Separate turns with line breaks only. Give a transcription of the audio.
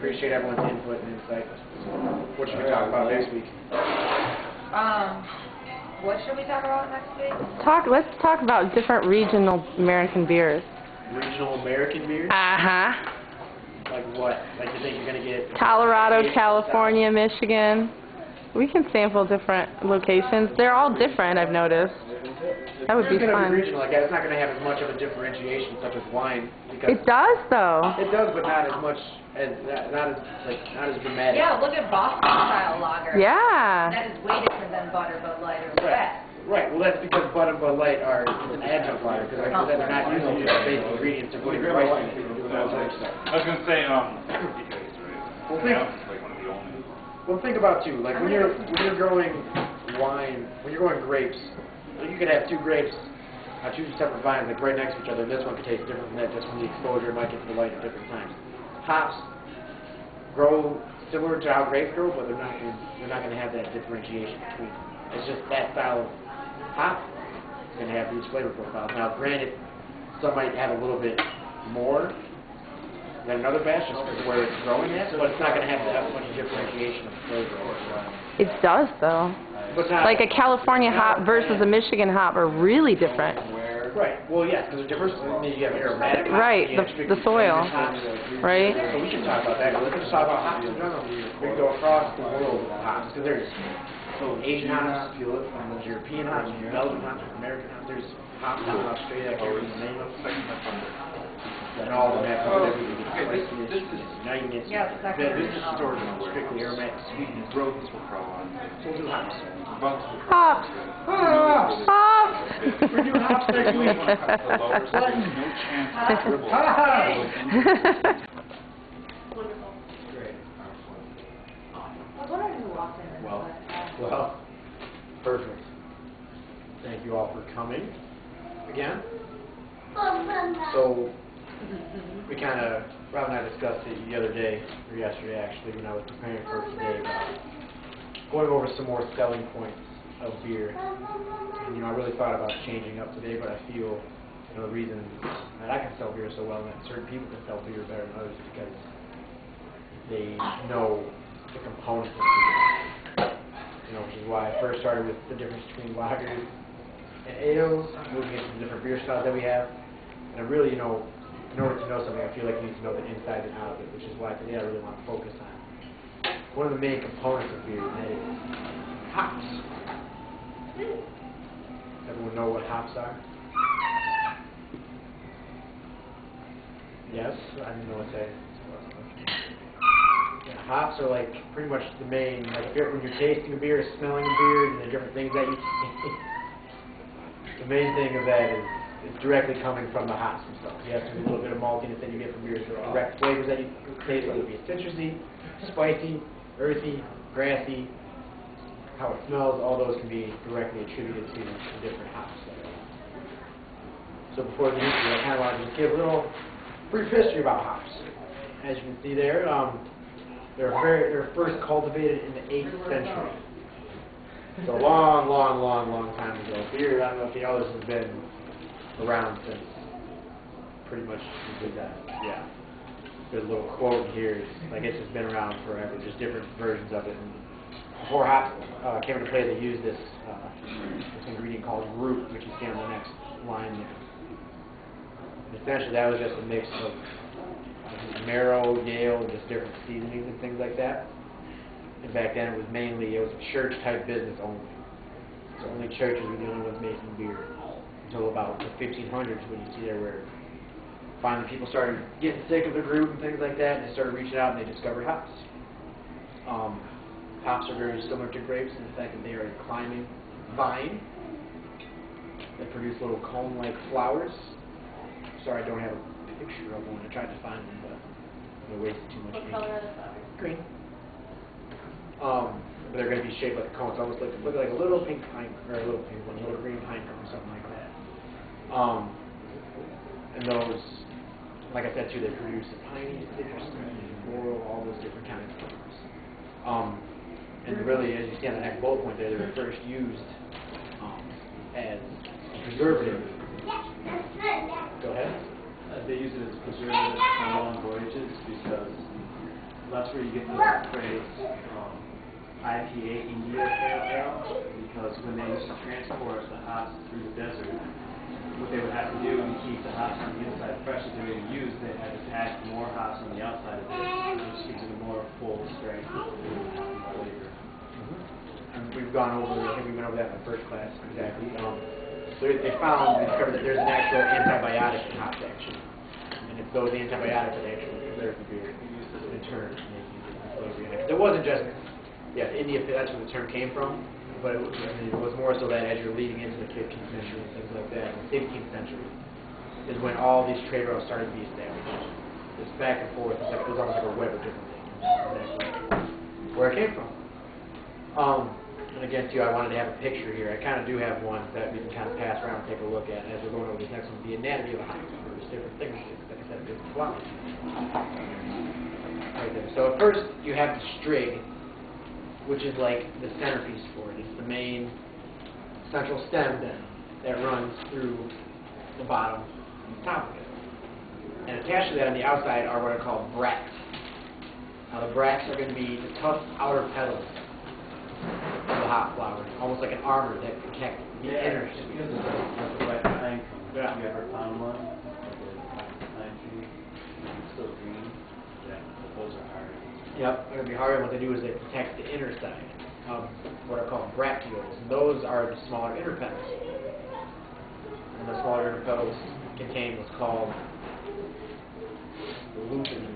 appreciate everyone's input and insight. What should we talk about next week?
What should we talk about next week?
Let's talk about different regional American beers.
Regional American beers?
Uh-huh.
Like what? Like you think you're going to get...
Colorado, California, Michigan. We can sample different locations. They're all different, I've noticed. That would be
It's going to
fun.
be regional like that. It's not going to have as much of a differentiation such as wine.
It does, though.
It does, but not as much as not as dramatic.
Yeah, look at Boston style lager.
Yeah.
That is way different than Butter, Bud Light, or Red.
Right. Well, that's because Bud and Bud Light are an adjunct lager because like I said, they're not using just basic ingredients. They're putting spice in it.
I was gonna say,
Well, think about too. Like when you're growing wine, when you're growing grapes, you could have two grapes on two separate vines, like right next to each other. And this one could taste different from that, just from the exposure might get to the light at different times. Hops grow similar to how grapes grow, but they're not going to have that differentiation between them. It's just that style of hop is going to have these flavor profiles. Now, granted, some might have a little bit more than another batch just because of where it's growing at, but it's not going to have that much differentiation of flavor.
It does, though. Like a California hop versus a Michigan hop are really different.
Right. Well, yeah, because they're different. I mean, you have aromatic hops.
Right, the soil. Right?
So we can talk about that. Let's just talk about hops in general. We can go across the world with hops because there's Asian hops, there's European hops, Belgian hops, American hops. There's hops out in Australia. I can't remember the name of them. And all of them have everything. Nuttiness.
Yeah,
this is stored strictly aromatic, sweetness, growth. We'll do hops.
Hops. Hops.
We're doing hops next week. Well, perfect. Thank you all for coming again. So, we kind of, Rob and I discussed it the other day, or yesterday actually, when I was preparing for today, about going over some more selling points of beer. And, I really thought about changing up today, but I feel, the reason that I can sell beer so well and that certain people can sell beer better than others is because they know the components of beer. Which is why I first started with the difference between lagers and ales, moving into the different beer styles that we have. And I really, in order to know something, I feel like you need to know the inside and out of it, which is why today I really want to focus on one of the main components of beer, and that is hops. Everyone know what hops are? Yes? I didn't know what to say. Yeah, hops are like pretty much the main, like when you're tasting a beer, smelling a beer, and the different things that you taste. The main thing of that is directly coming from the hops themselves. You have to do a little bit of maltiness that you get from beers, the direct flavors that you taste, whether it be citrusy, spicy, earthy, grassy, how it smells, all those can be directly attributed to the different hops. So before the interview, I kind of wanted to give a little brief history about hops. As you can see there, they were first cultivated in the 8th century. So a long, long, long, long time ago. Beer, I don't know if you know this, has been around since pretty much the that. Yeah. There's a little quote here. Like it's just been around forever. Just different versions of it. And before hops came into play, they used this ingredient called root, which you see on the next line there. And essentially, that was just a mix of marrow, Yale, and just different seasonings and things like that. And back then, it was a church-type business only. So only churches were the only ones making beer. Until about the 1500s, when you see there where finally people started getting sick of the root and things like that, and they started reaching out and they discovered hops. Hops are very similar to grapes in the fact that they are a climbing vine that produce little cone-like flowers. Sorry, I don't have a picture of one. I tried to find them, but I wasted too much ink.
What color are the flowers?
Green. But they're going to be shaped like a cone. It's almost like a little pink pine, or a little pink one, a little green pine cone, or something like that. And those, like I said too, they produce a piney, citrusy, floral, all those different kinds of flavors. And really, as you see on the next bullet point there, they were first used as a preservative. Go ahead.
They use it as a preservative on long voyages because
that's where you get the phrase IPA India Pale Ale, because when they used to transport the hops through the desert, what they would have to do to keep the hops on the inside fresh that they were going to use, they had to pack more hops on the outside of it, which gives it a more full strength flavor.
And we've gone over, I think we went over that in the first class, exactly. So they discovered that there's an actual antibiotic in hops, actually. And if those antibiotics are actually preserve the beer, in turn, make it flavor in it. It wasn't just, yeah, India, that's where the term came from, but it was more so that as you're leading into the 15th century and things like that, the 15th century is when all these trade routes started to be established. It's back and forth, it was almost like a web of different things. Exactly where it came from. And again, too, I wanted to have a picture here. I kind of do have one that we can kind of pass around and take a look at as we're going over this next one, the anatomy of a hop. There's different things, like I said, different flowers. Right there. So at first, you have the strig, which is like the centerpiece for it. It's the main central stem that runs through the bottom and the top of it. And attached to that on the outside are what are called bracts. Now the bracts are going to be the tough outer petals of the hop flower, almost like an armor that protects the inner.
Just because of the wet pine cone.
Yeah.
Have you ever found one? Like a pine tree? It's still green. Yeah, but those are hard.
Yep, they're going to be hard, and what they do is they protect the inner side of what are called bracteoles. And those are the smaller inner petals. And the smaller inner petals contain what's called the lupin